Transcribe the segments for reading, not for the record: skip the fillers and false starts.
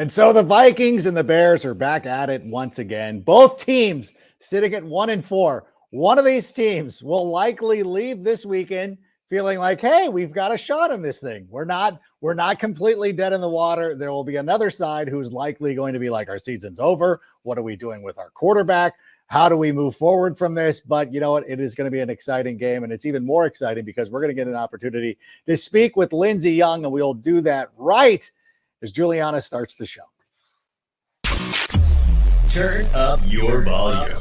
And so the Vikings and the Bears are back at it once again. Both teams sitting at 1-4. One of these teams will likely leave this weekend feeling like, hey, we've got a shot in this thing. We're not completely dead in the water. There will be another side who's likely going to be like, our season's over. What are we doing with our quarterback? How do we move forward from this? But you know what? It is going to be an exciting game, and it's even more exciting because we're going to get an opportunity to speak with Lindsey Young, and we'll do that right as Juliana starts the show. Turn up your volume.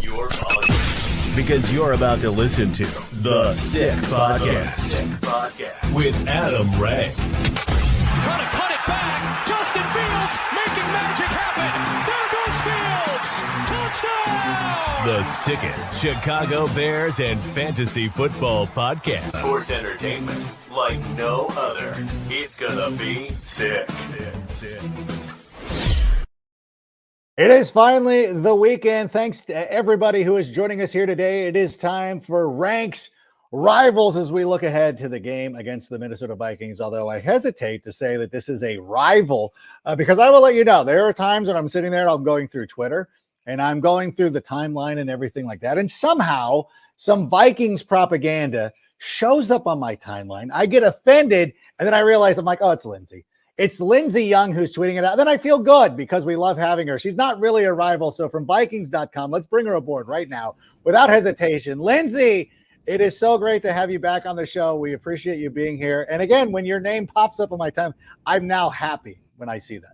Because you're about to listen to The Sick Podcast with Adam Ray. Trying to cut it back. Justin Fields making magic happen. There goes Fields. Touchdown. The sickest Chicago Bears and fantasy football podcast. Sports entertainment like no other. It's gonna be sick. It is finally the weekend. Thanks to everybody who is joining us here today. It is time for Ranks Rivals as we look ahead to the game against the Minnesota Vikings, although I hesitate to say that this is a rival because I will let you know, there are times when I'm sitting there and I'm going through Twitter and I'm going through the timeline and everything like that, and somehow some Vikings propaganda shows up on my timeline. I get offended, and then I realize I'm like, oh, it's Lindsey. It's Lindsey Young who's tweeting it out. Then I feel good because we love having her. She's not really a rival. So from Vikings.com, let's bring her aboard right now without hesitation. Lindsey, it is so great to have you back on the show. We appreciate you being here. And again, when your name pops up on my time, I'm now happy when I see that.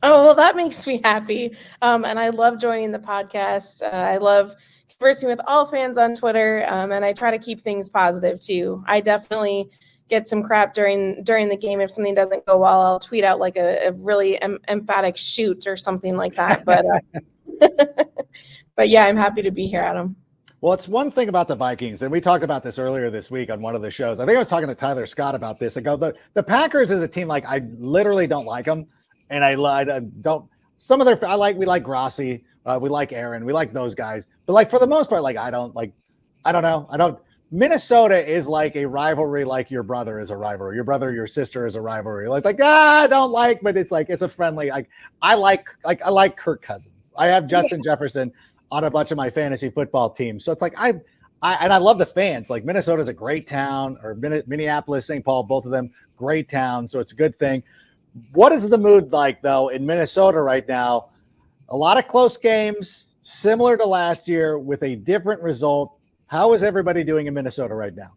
Oh, well, that makes me happy. And I love joining the podcast. I love conversing with all fans on Twitter. And I try to keep things positive too. I definitely get some crap during the game. If something doesn't go well, I'll tweet out like a really emphatic shoot or something like that. But but yeah, I'm happy to be here, Adam. Well, it's one thing about the Vikings, and we talked about this earlier this week on one of the shows. I think I was talking to Tyler Scott about this. I go, the Packers is a team, like, I literally don't like them, and I don't. Some of their we like Grossi, we like Aaron, we like those guys, but like for the most part, like I don't know. Minnesota is like a rivalry, like your brother is a rivalry. Your brother, your sister is a rivalry. I don't like, but it's like, it's a friendly, I like Kirk Cousins. I have Justin Jefferson on a bunch of my fantasy football teams. So it's like, I love the fans. Like Minnesota's a great town, or Minneapolis, St. Paul, both of them great towns. So it's a good thing. What is the mood like though in Minnesota right now? A lot of close games, similar to last year with a different result. How is everybody doing in Minnesota right now?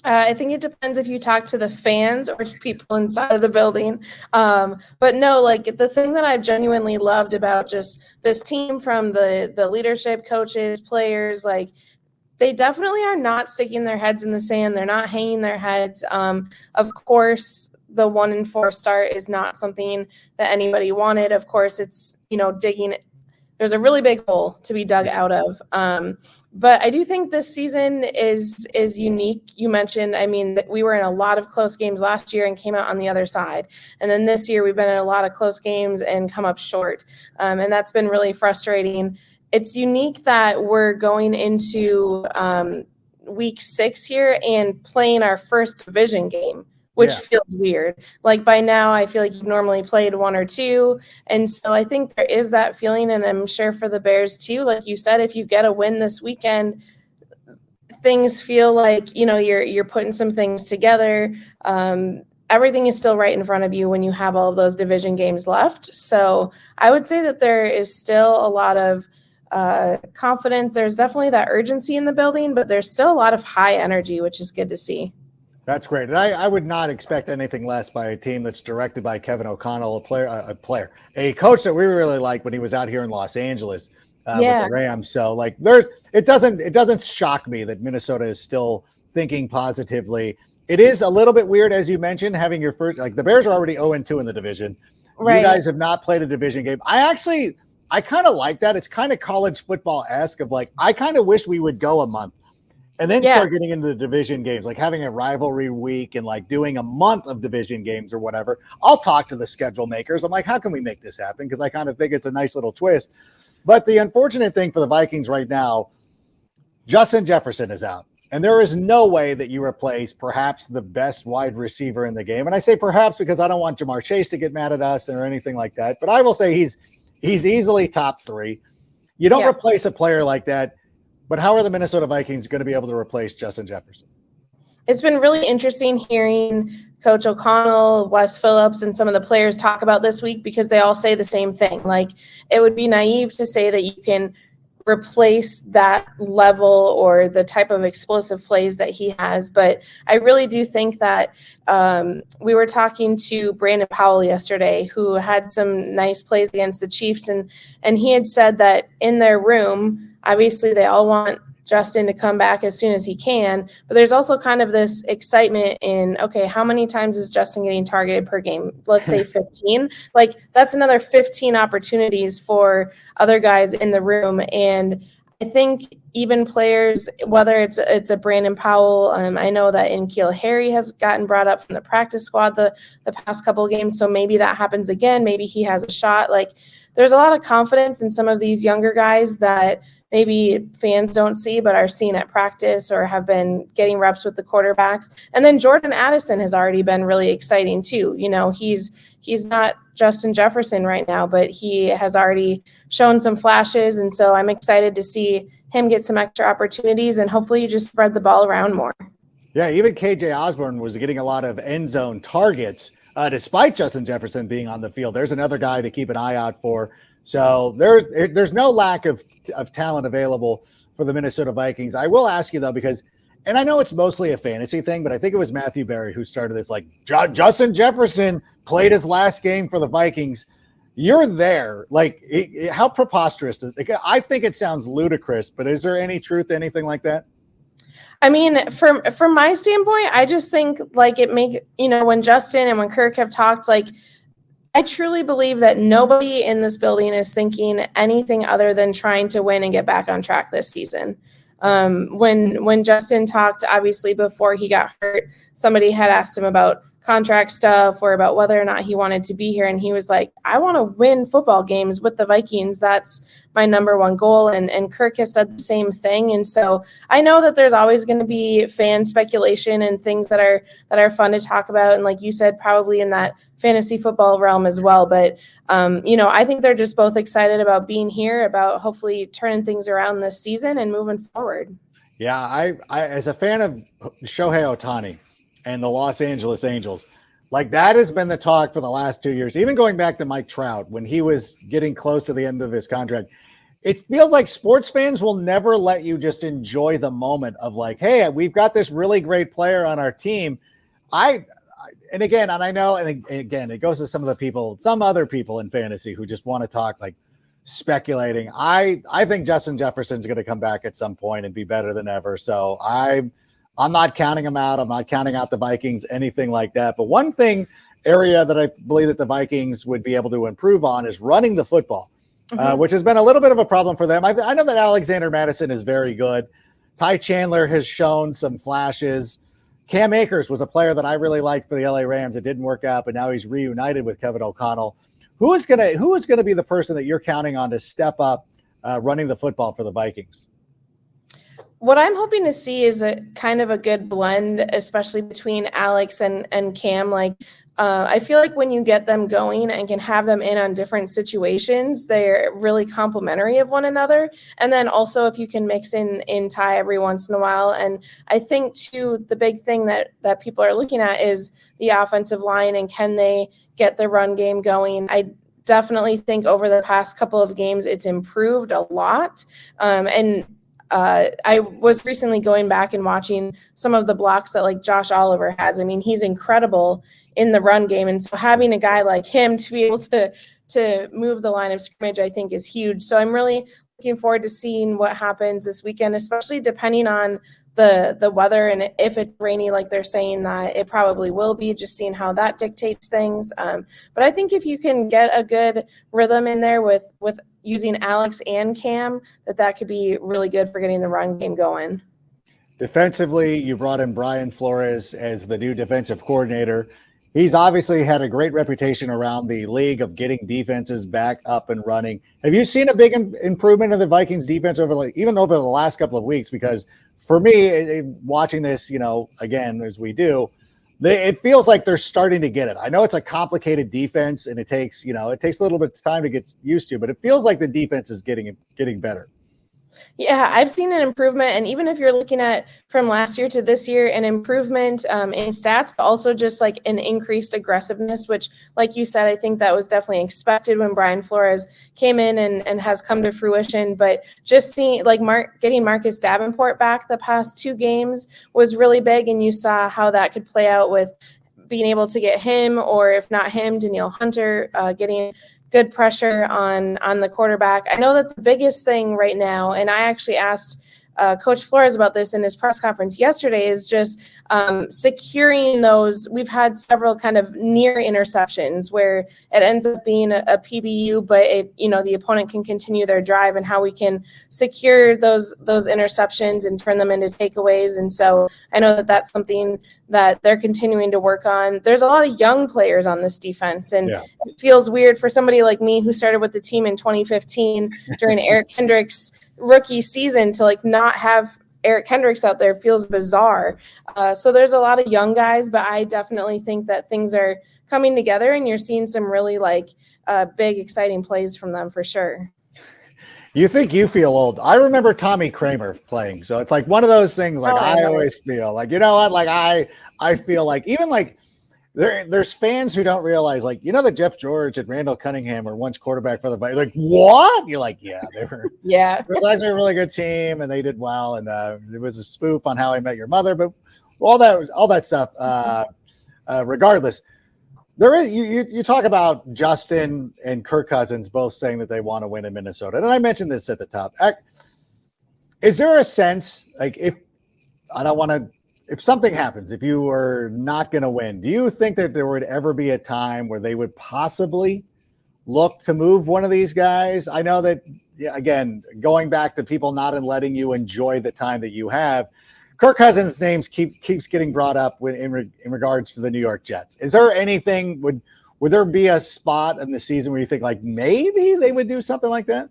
I think it depends if you talk to the fans or to people inside of the building. But no, like the thing that I've genuinely loved about just this team, from the leadership, coaches, players, like they definitely are not sticking their heads in the sand. They're not hanging their heads. Of course, the 1-4 start is not something that anybody wanted. Of course, it's, digging. There's a really big hole to be dug out of. But I do think this season is unique. You mentioned, that we were in a lot of close games last year and came out on the other side. And then this year we've been in a lot of close games and come up short. And that's been really frustrating. It's unique that we're going into week 6 here and playing our first division game, which feels weird. Like by now, I feel like you've normally played 1 or 2. And so I think there is that feeling, and I'm sure for the Bears too. Like you said, if you get a win this weekend, things feel like, you're putting some things together. Everything is still right in front of you when you have all of those division games left. So I would say that there is still a lot of confidence. There's definitely that urgency in the building, but there's still a lot of high energy, which is good to see. That's great. And I would not expect anything less by a team that's directed by Kevin O'Connell, a coach that we really liked when he was out here in Los Angeles with the Rams. So like it doesn't shock me that Minnesota is still thinking positively. It is a little bit weird, as you mentioned, having your first, like the Bears are already 0-2 in the division. Right. You guys have not played a division game. I kind of like that. It's kind of college football-esque of like, I kind of wish we would go a month and then start getting into the division games, like having a rivalry week and like doing a month of division games or whatever. I'll talk to the schedule makers. I'm like, how can we make this happen? Because I kind of think it's a nice little twist. But the unfortunate thing for the Vikings right now, Justin Jefferson is out. And there is no way that you replace perhaps the best wide receiver in the game. And I say perhaps because I don't want Jamar Chase to get mad at us or anything like that. But I will say he's easily top 3. You don't replace a player like that. But how are the Minnesota Vikings going to be able to replace Justin Jefferson? It's been really interesting hearing Coach O'Connell, Wes Phillips, and some of the players talk about this week because they all say the same thing. Like, it would be naive to say that you can replace that level or the type of explosive plays that he has. But I really do think that we were talking to Brandon Powell yesterday, who had some nice plays against the Chiefs. And he had said that in their room, obviously they all want Justin to come back as soon as he can, but there's also kind of this excitement in, okay, how many times is Justin getting targeted per game? Let's say 15. Like, that's another 15 opportunities for other guys in the room. And I think even players, whether it's a Brandon Powell, I know that N'Keal Harry has gotten brought up from the practice squad the past couple of games, so maybe that happens again. Maybe he has a shot. Like, there's a lot of confidence in some of these younger guys that maybe fans don't see but are seen at practice or have been getting reps with the quarterbacks. And then Jordan Addison has already been really exciting too. You know, he's not Justin Jefferson right now, but he has already shown some flashes. And so I'm excited to see him get some extra opportunities, and hopefully you just spread the ball around more. Yeah, even KJ Osborne was getting a lot of end zone targets despite Justin Jefferson being on the field. There's another guy to keep an eye out for. So there's no lack of talent available for the Minnesota Vikings. I will ask you, though, because, and I know it's mostly a fantasy thing, but I think it was Matthew Berry who started this, like, Justin Jefferson played his last game for the Vikings. You're there. Like, how preposterous is it? I think it sounds ludicrous, but is there any truth to anything like that? I mean, from my standpoint, I just think, like, when Justin and when Kirk have talked, like, I truly believe that nobody in this building is thinking anything other than trying to win and get back on track this season. When Justin talked, obviously before he got hurt, somebody had asked him about contract stuff or about whether or not he wanted to be here. And he was like, I want to win football games with the Vikings. That's my number one goal. And Kirk has said the same thing. And so I know that there's always going to be fan speculation and things that are fun to talk about. And like you said, probably in that fantasy football realm as well. But, I think they're just both excited about being here, about hopefully turning things around this season and moving forward. Yeah, I as a fan of Shohei Ohtani and the Los Angeles Angels, like, that has been the talk for the last 2 years, even going back to Mike Trout when he was getting close to the end of his contract. It feels like sports fans will never let you just enjoy the moment of, like, hey, we've got this really great player on our team. And I know, and again, it goes to some other people in fantasy who just want to talk, like, speculating. I think Justin Jefferson's going to come back at some point and be better than ever. So I'm not counting him out. I'm not counting out the Vikings, anything like that. But one area that I believe that the Vikings would be able to improve on is running the football, which has been a little bit of a problem for them. I know that Alexander Mattison is very good. Ty Chandler has shown some flashes. Cam Akers was a player that I really liked for the LA Rams. It didn't work out, but now he's reunited with Kevin O'Connell. Who is gonna be the person that you're counting on to step up running the football for the Vikings? What I'm hoping to see is a kind of a good blend, especially between Alex and Cam. Like, I feel like when you get them going and can have them in on different situations, they're really complementary of one another. And then also if you can mix in Ty every once in a while. And I think too, the big thing that people are looking at is the offensive line and can they get the run game going. I definitely think over the past couple of games, it's improved a lot. I was recently going back and watching some of the blocks that, like, Josh Oliver has. I mean, he's incredible in the run game. And so having a guy like him to be able to move the line of scrimmage, I think, is huge. So I'm really looking forward to seeing what happens this weekend, especially depending on the weather and if it's rainy, like they're saying that it probably will be, just seeing how that dictates things. But I think if you can get a good rhythm in there with using Alex and Cam, that could be really good for getting the run game going. Defensively, you brought in Brian Flores as the new defensive coordinator. He's obviously had a great reputation around the league of getting defenses back up and running. Have you seen a big improvement in the Vikings defense even over the last couple of weeks? Because for me, watching this, again, as we do, it feels like they're starting to get it. I know it's a complicated defense and it takes a little bit of time to get used to, but it feels like the defense is getting better. Yeah, I've seen an improvement. And even if you're looking at from last year to this year, an improvement in stats, but also just like an increased aggressiveness, which, like you said, I think that was definitely expected when Brian Flores came in and has come to fruition. But just seeing like getting Marcus Davenport back the past 2 games was really big. And you saw how that could play out with being able to get him, or if not him, Danielle Hunter, getting good pressure on the quarterback. I know that the biggest thing right now, and I actually asked Coach Flores about this in his press conference yesterday, is just securing those. We've had several kind of near interceptions where it ends up being a PBU, but the opponent can continue their drive, and how we can secure those interceptions and turn them into takeaways. And so I know that that's something that they're continuing to work on. There's a lot of young players on this defense, and It feels weird for somebody like me who started with the team in 2015 during Eric Kendricks' rookie season to like not have Eric Kendricks out there. Feels bizarre. So there's a lot of young guys, but I definitely think that things are coming together, and you're seeing some really big, exciting plays from them for sure. You think you feel old. I remember Tommy Kramer playing. So it's like one of those things, I always feel like, you know what? Like I feel like even like there's fans who don't realize, that Jeff George and Randall Cunningham were once quarterback for the Vikings. Like, what? You're like, yeah, they were. Yeah. It was actually a really good team, and they did well. And it was a spoof on How I Met Your Mother, but all that stuff. Regardless, there is you talk about Justin and Kirk Cousins both saying that they want to win in Minnesota, and I mentioned this at the top. Is there a sense if something happens, if you are not going to win, do you think that there would ever be a time where they would possibly look to move one of these guys? I know that, again, going back to people not letting you enjoy the time that you have, Kirk Cousins' names keeps getting brought up in regards to the New York Jets. Is there anything, would there be a spot in the season where you think maybe they would do something like that?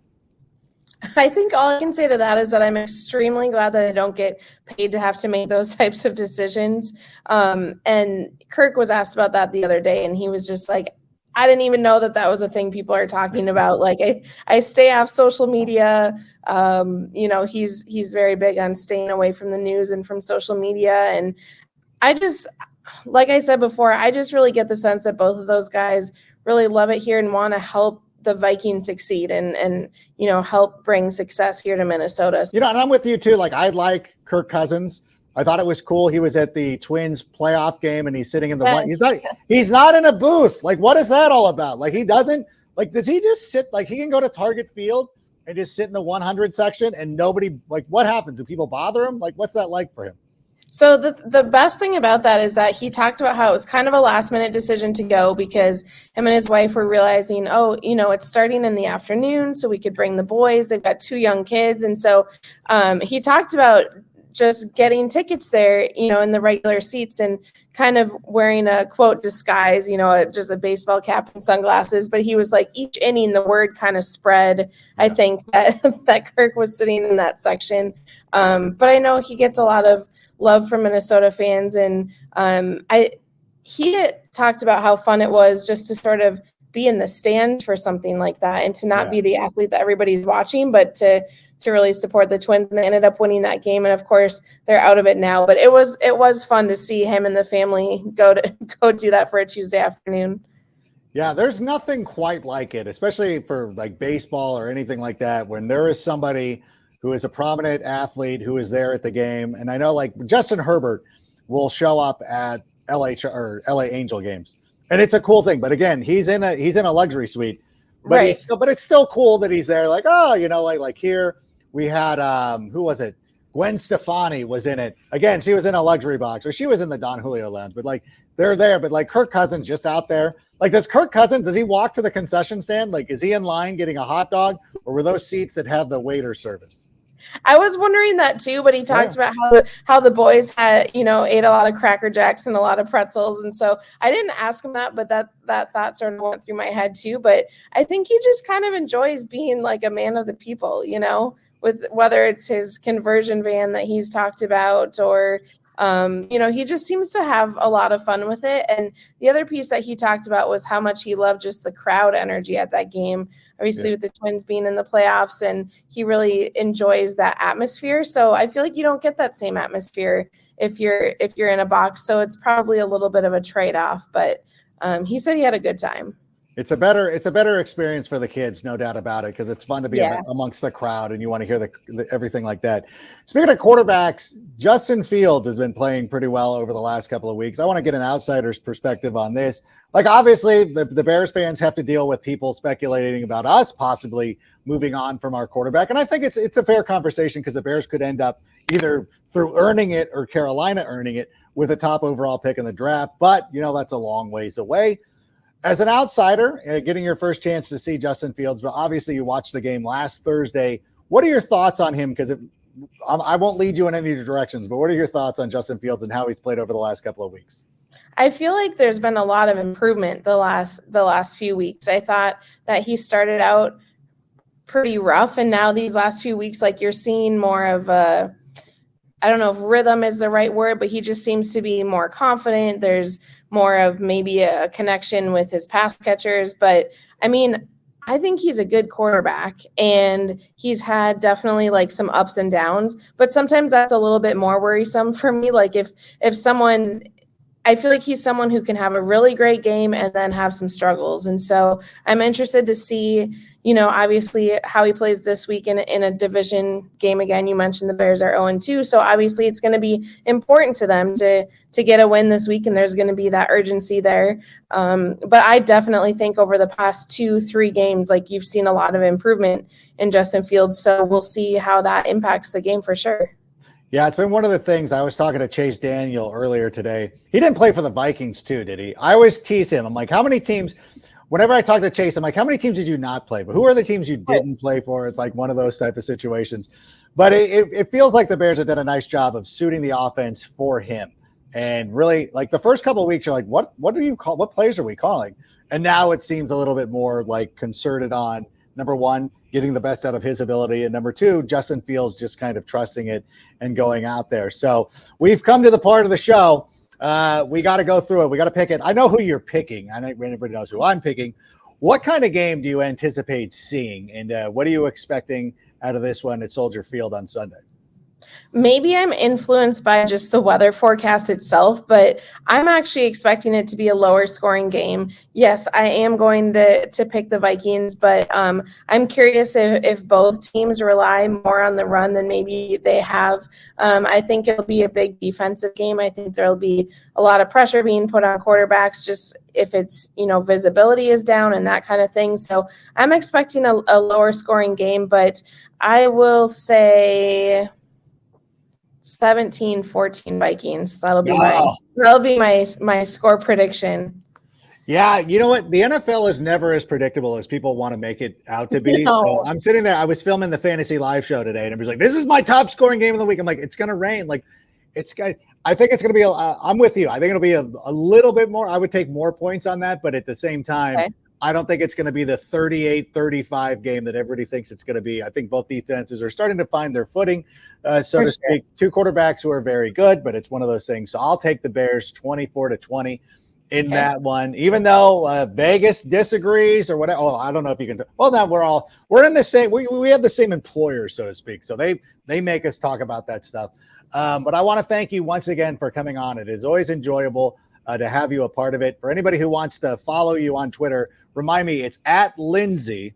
I think all I can say to that is that I'm extremely glad that I don't get paid to have to make those types of decisions. And Kirk was asked about that the other day, and he was just like, I didn't even know that was a thing people are talking about. Like I stay off social media. He's very big on staying away from the news and from social media. And I just, like I said before, I just really get the sense that both of those guys really love it here and want to help the Vikings succeed and help bring success here to Minnesota. And I'm with you too. I like Kirk Cousins. I thought it was cool. He was at the Twins playoff game and he's sitting in the one. He's not in a booth. What is that all about? Does he just sit? He can go to Target Field and just sit in the 100 section and nobody, what happens? Do people bother him? What's that like for him? So the best thing about that is that he talked about how it was kind of a last minute decision to go because him and his wife were realizing, it's starting in the afternoon, so we could bring the boys. They've got 2 young kids. And so he talked about just getting tickets there, in the regular seats and kind of wearing a quote disguise, just a baseball cap and sunglasses. But he was like, each inning, the word kind of spread. I think that Kirk was sitting in that section. But I know he gets a lot of love from Minnesota fans. And he had talked about how fun it was just to sort of be in the stand for something like that and to not be the athlete that everybody's watching, but to really support the Twins. And they ended up winning that game. And of course they're out of it now, but it was fun to see him and the family go do that for a Tuesday afternoon. Yeah, there's nothing quite like it, especially for baseball or anything like that, when there is somebody who is a prominent athlete who is there at the game. And I know Justin Herbert will show up at LA Angel games. And it's a cool thing. But again, he's in a luxury suite. But right. But it's still cool that he's there. Here we had who was it? Gwen Stefani was in it. Again, she was in a luxury box, or she was in the Don Julio lounge, but they're there. But Kirk Cousins just out there. Does he walk to the concession stand? Is he in line getting a hot dog, or were those seats that have the waiter service? I was wondering that too, but he talked about how the boys had, ate a lot of Cracker Jacks and a lot of pretzels. And so I didn't ask him that, but that thought sort of went through my head too. But I think he just kind of enjoys being like a man of the people, with whether it's his conversion van that he's talked about or he just seems to have a lot of fun with it. And the other piece that he talked about was how much he loved just the crowd energy at that game, obviously with the Twins being in the playoffs, and he really enjoys that atmosphere. So I feel like you don't get that same atmosphere if you're in a box. So it's probably a little bit of a trade-off, but he said he had a good time. It's a better experience for the kids, no doubt about it, because it's fun to be amongst the crowd and you want to hear the everything like that. Speaking of quarterbacks, Justin Fields has been playing pretty well over the last couple of weeks. I want to get an outsider's perspective on this. Like, obviously, the Bears fans have to deal with people speculating about us possibly moving on from our quarterback, and I think it's a fair conversation because the Bears could end up either through earning it or Carolina earning it with a top overall pick in the draft. But that's a long ways away. As an outsider, getting your first chance to see Justin Fields, but obviously you watched the game last Thursday. What are your thoughts on him? Because I won't lead you in any directions, but what are your thoughts on Justin Fields and how he's played over the last couple of weeks? I feel like there's been a lot of improvement the last few weeks. I thought that he started out pretty rough, and now these last few weeks, like, you're seeing more of a, I don't know if rhythm is the right word, but he just seems to be more confident. There's more of maybe a connection with his pass catchers. But I mean, I think he's a good quarterback, and he's had definitely like some ups and downs, but sometimes that's a little bit more worrisome for me. Like if someone, I feel like he's someone who can have a really great game and then have some struggles. And so I'm interested to see, obviously how he plays this week in a division game. Again, you mentioned the Bears are 0-2. So obviously it's going to be important to them to get a win this week. And there's going to be that urgency there. But I definitely think over the past 2-3 games, like, you've seen a lot of improvement in Justin Fields. So we'll see how that impacts the game for sure. Yeah, it's been one of the things. I was talking to Chase Daniel earlier today. He didn't play for the Vikings too, did he? I always tease him. I'm like, how many teams? Whenever I talk to Chase, I'm like, how many teams did you not play? But who are the teams you didn't play for? It's like one of those type of situations. But it feels like the Bears have done a nice job of suiting the offense for him. And really, like, the first couple of weeks, you're like, what do you call? What plays are we calling? And now it seems a little bit more like concerted on, number one, getting the best out of his ability, and number two, Justin Fields just kind of trusting it and going out there. So we've come to the part of the show. We got to go through it. We got to pick it. I know who you're picking. I know everybody knows who I'm picking. What kind of game do you anticipate seeing, and what are you expecting out of this one at Soldier Field on Sunday? Maybe I'm influenced by just the weather forecast itself, but I'm actually expecting it to be a lower scoring game. Yes, I am going to pick the Vikings, but I'm curious if both teams rely more on the run than maybe they have. I think it'll be a big defensive game. I think there'll be a lot of pressure being put on quarterbacks, just if it's, visibility is down and that kind of thing. So I'm expecting a lower scoring game, but I will say 17-14 Vikings. That'll be my score prediction. Yeah, you know what? The NFL is never as predictable as people want to make it out to be. No. So I'm sitting there. I was filming the fantasy live show today, and I was like, "This is my top scoring game of the week." I'm like, "It's gonna rain." Like, I think it's gonna be. I'm with you. I think it'll be a little bit more. I would take more points on that, but at the same time, okay, I don't think it's going to be the 38-35 game that everybody thinks it's going to be. I think both defenses are starting to find their footing, so to speak. Two quarterbacks who are very good, but it's one of those things. So I'll take the Bears 24-20 in that one, even though Vegas disagrees or whatever. Oh, I don't know if you can. Well, now we're in the same. We have the same employer, so to speak. So they make us talk about that stuff. But I want to thank you once again for coming on. It is always enjoyable to have you a part of it. For anybody who wants to follow you on Twitter, remind me, it's at Lindsey,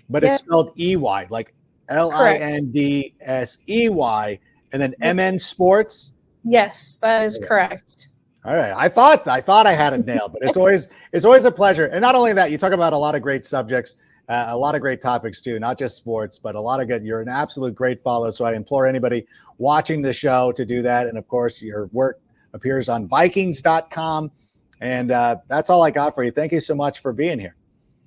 but it's spelled EY, like Lindsey, and then MN Sports. Yes, that is correct. All right. I thought I had it nailed, but it's always a pleasure. And not only that, you talk about a lot of great subjects, a lot of great topics too, not just sports, but a lot of good. You're an absolute great follow. So I implore anybody watching the show to do that. And of course, your work appears on Vikings.com. And that's all I got for you. Thank you so much for being here.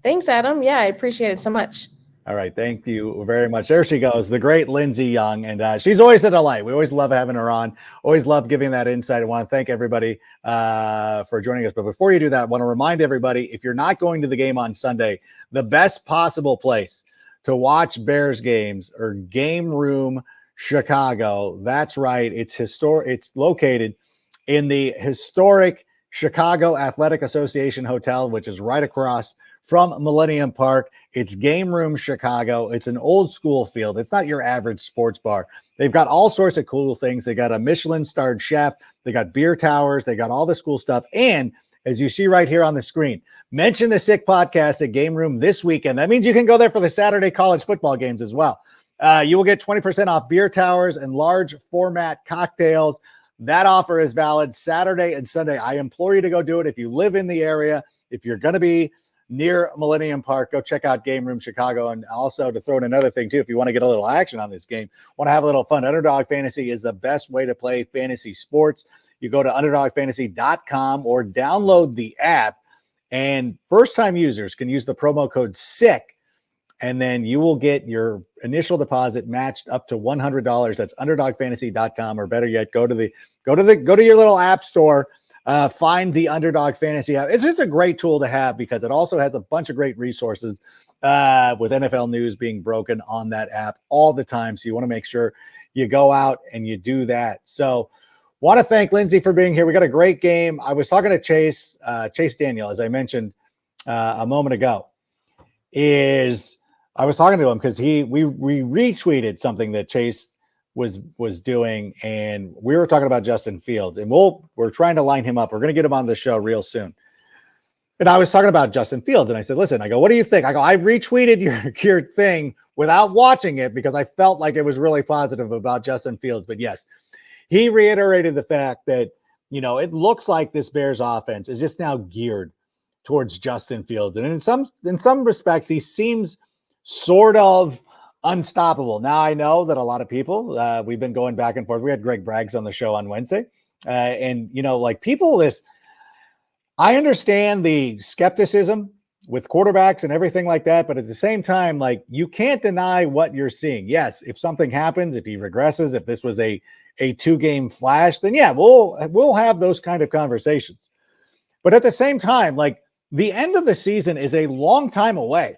Thanks, Adam. Yeah, I appreciate it so much. All right. Thank you very much. There she goes, the great Lindsey Young. And she's always a delight. We always love having her on. Always love giving that insight. I want to thank everybody for joining us. But before you do that, I want to remind everybody, if you're not going to the game on Sunday, the best possible place to watch Bears games or Game Room Chicago. That's right. It's located in the historic Chicago Athletic Association Hotel, which is right across from Millennium Park. It's Game Room Chicago. It's an old school field. It's not your average sports bar. They've got all sorts of cool things. They got a Michelin-starred chef. They got beer towers. They got all this cool stuff. And as you see right here on the screen, mention the Sick Podcast at Game Room this weekend. That means you can go there for the Saturday college football games as well. You will get 20% off beer towers and large format cocktails. That offer is valid Saturday and Sunday. I implore you to go do it. If you live in the area, if you're going to be near Millennium Park, go check out Game Room Chicago. And also, to throw in another thing too, if you want to get a little action on this game, want to have a little fun, Underdog Fantasy is the best way to play fantasy sports. You go to underdogfantasy.com or download the app, and first-time users can use the promo code SICK, and then you will get your initial deposit matched up to $100. That's underdogfantasy.com, or better yet, go to your little app store. Find the Underdog Fantasy app. It's just a great tool to have because it also has a bunch of great resources with NFL news being broken on that app all the time. So you want to make sure you go out and you do that. So want to thank Lindsey for being here. We got a great game. I was talking to Chase Daniel, as I mentioned a moment ago. I was talking to him because we retweeted something that Chase was doing, and we were talking about Justin Fields, and we're trying to line him up. We're going to get him on the show real soon. And I was talking about Justin Fields, and I said, listen, I go, what do you think? I go, I retweeted your thing without watching it because I felt like it was really positive about Justin Fields. But yes, he reiterated the fact that, it looks like this Bears offense is just now geared towards Justin Fields. And in some respects, he seems sort of unstoppable. Now, I know that a lot of people, we've been going back and forth. We had Greg Braggs on the show on Wednesday. I understand the skepticism with quarterbacks and everything like that. But at the same time, you can't deny what you're seeing. Yes, if something happens, if he regresses, if this was a 2-game flash, then yeah, we'll have those kind of conversations. But at the same time, the end of the season is a long time away.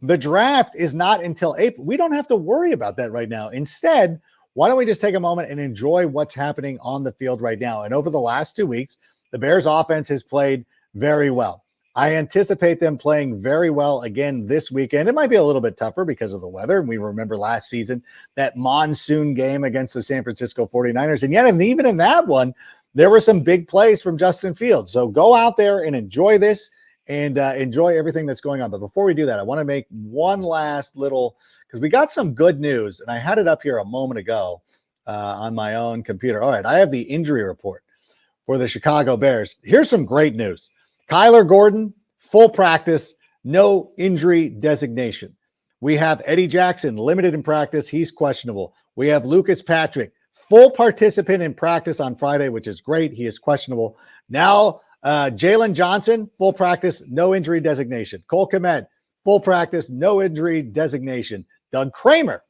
The draft is not until April. We don't have to worry about that right now. Instead, why don't we just take a moment and enjoy what's happening on the field right now? And over the last 2 weeks, the Bears offense has played very well. I anticipate them playing very well again this weekend. It might be a little bit tougher because of the weather. We remember last season, that monsoon game against the San Francisco 49ers. And yet, even in that one, there were some big plays from Justin Fields. So go out there and enjoy this and enjoy everything that's going on. But before we do that, I want to make one last little, because we got some good news, and I had it up here a moment ago on my own computer. All right, I have the injury report for the Chicago Bears. Here's some great news. Kyler Gordon, full practice, no injury designation. We have Eddie Jackson, limited in practice. He's questionable. We have Lucas Patrick, full participant in practice on Friday, which is great. He is questionable. Now, Jalen Johnson, full practice, no injury designation. Cole Kmet, full practice, no injury designation. Doug Kramer,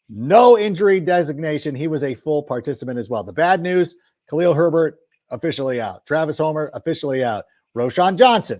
no injury designation. He was a full participant as well. The bad news, Khalil Herbert, officially out. Travis Homer, officially out. Roshan Johnson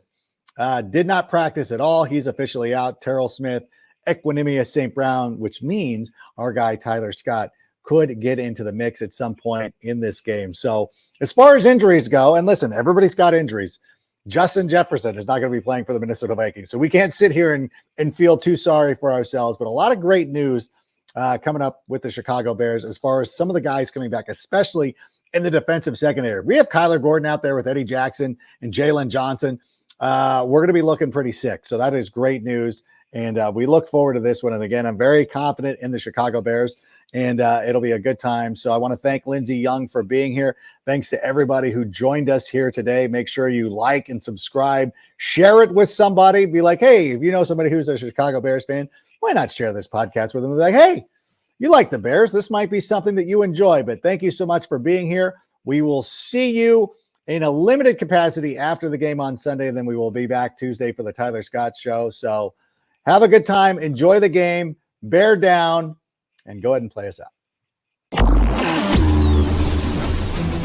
did not practice at all. He's officially out. Terrell Smith, Equinemius St. Brown, which means our guy Tyler Scott could get into the mix at some point in this game. So as far as injuries go, and listen, everybody's got injuries. Justin Jefferson is not going to be playing for the Minnesota Vikings. So we can't sit here and feel too sorry for ourselves. But a lot of great news coming up with the Chicago Bears as far as some of the guys coming back, especially in the defensive secondary. We have Kyler Gordon out there with Eddie Jackson and Jalen Johnson. We're going to be looking pretty sick. So that is great news. And we look forward to this one. And again, I'm very confident in the Chicago Bears, and it'll be a good time. So I want to thank Lindsey Young for being here. Thanks to everybody who joined us here today. Make sure you like and subscribe. Share it with somebody. Be like, hey, if you know somebody who's a Chicago Bears fan, why not share this podcast with them? Be like, hey, you like the Bears. This might be something that you enjoy. But thank you so much for being here. We will see you in a limited capacity after the game on Sunday, and then we will be back Tuesday for the Tyler Scott Show. So Have a good time. Enjoy the game. Bear down. And go ahead and play us out.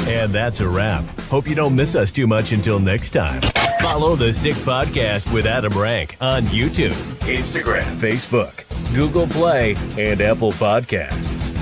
And that's a wrap. Hope you don't miss us too much until next time. Follow the Sick Podcast with Adam Rank on YouTube, Instagram, Facebook, Google Play, and Apple Podcasts.